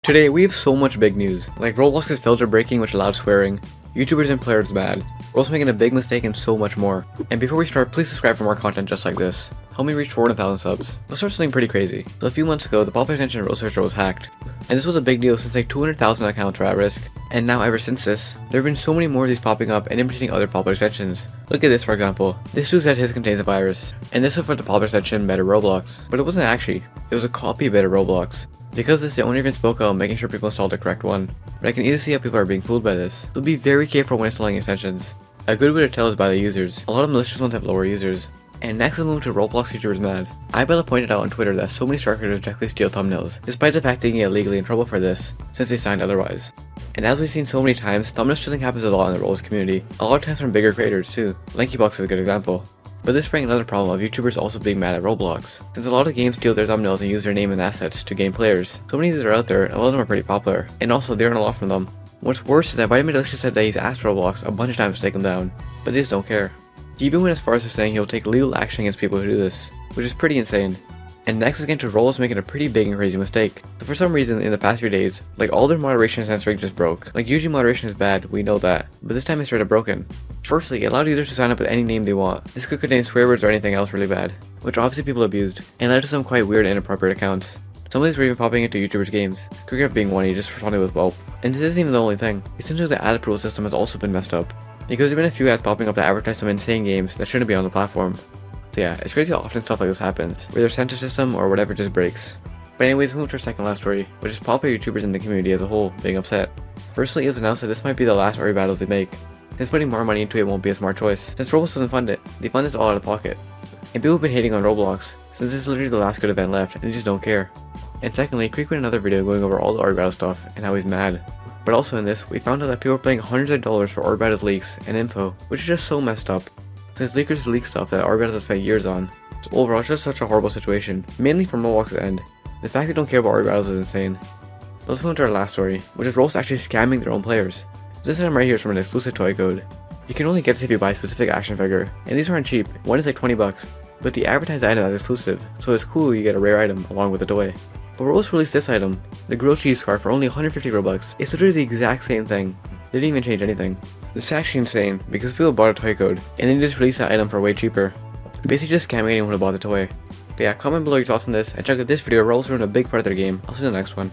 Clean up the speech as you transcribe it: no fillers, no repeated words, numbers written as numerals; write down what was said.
Today we have so much big news, like Roblox is filter breaking which allowed swearing, YouTubers and players bad, we're also making a big mistake and so much more. And before we start, please subscribe for more content just like this. Help me reach 400,000 subs. Let's start something pretty crazy. So a few months ago, the popular extension Role Searcher was hacked. And this was a big deal since like 200,000 accounts were at risk. And now ever since this, there have been so many more of these popping up and imitating other popular extensions. Look at this for example. This dude said his contains a virus. And this was for the popular extension Better Roblox. But it wasn't actually. It was a copy of Better Roblox. Because this, the owner even spoke out making sure people install the correct one. But I can easily see how people are being fooled by this. So be very careful when installing extensions. A good way to tell is by the users. A lot of malicious ones have lower users. And next we'll move to Roblox YouTubers mad. iBella pointed out on Twitter that so many star creators directly steal thumbnails, despite the fact they can get legally in trouble for this, since they signed otherwise. And as we've seen so many times, thumbnail stealing happens a lot in the Roblox community, a lot of times from bigger creators too. Lankybox is a good example. But this brings another problem of YouTubers also being mad at Roblox, since a lot of games steal their thumbnails and use their name and assets to gain players. So many of these are out there, and a lot of them are pretty popular, and also they earn a lot from them. What's worse is that Vitamin Delicious said that he's asked Roblox a bunch of times to take them down, but they just don't care. He even went as far as to saying he'll take legal action against people who do this, which is pretty insane. And next is getting to Roblox making a pretty big and crazy mistake. So for some reason in the past few days, like all their moderation and censoring just broke. Like usually moderation is bad, we know that, but this time it's straight up broken. Firstly, it allowed users to sign up with any name they want. This could contain swear words or anything else really bad, which obviously people abused, and led to some quite weird and inappropriate accounts. Some of these were even popping into YouTubers' games, KreekCraft being one he just responded with whelp. And this isn't even the only thing. It seems like the ad approval system has also been messed up, because there have been a few ads popping up that advertise some insane games that shouldn't be on the platform. So yeah, it's crazy how often stuff like this happens, where their censor system or whatever just breaks. But anyways, let's move to our second last story, which is popular YouTubers in the community as a whole being upset. Firstly, it was announced that this might be the last RE battles they make, since putting more money into it won't be a smart choice, since Roblox doesn't fund it, they fund this all out of pocket. And people have been hating on Roblox, since this is literally the last good event left, and they just don't care. And secondly, Kreek made another video going over all the RE battle stuff, and how he's mad. But also in this, we found out that people are paying hundreds of dollars for RE battles leaks and info, which is just so messed up, since leakers leak stuff that RE battles have spent years on. So overall, it's just such a horrible situation, mainly from Roblox's end. The fact they don't care about RE battles is insane. But let's move on to our last story, which is Roblox actually scamming their own players. This item right here is from an exclusive toy code. You can only get this if you buy a specific action figure, and these aren't cheap, one is like 20 bucks, but the advertised item is exclusive, so it's cool you get a rare item along with the toy. But Roblox released this item, the grilled cheese scarf, for only 150 Robux. It's literally the exact same thing. They didn't even change anything. This is actually insane, because people bought a toy code, and then just released that item for way cheaper. Basically just scamming anyone who bought the toy. But yeah, comment below your thoughts on this, and check out this video where Roblox ruined a big part of their game. I'll see you in the next one.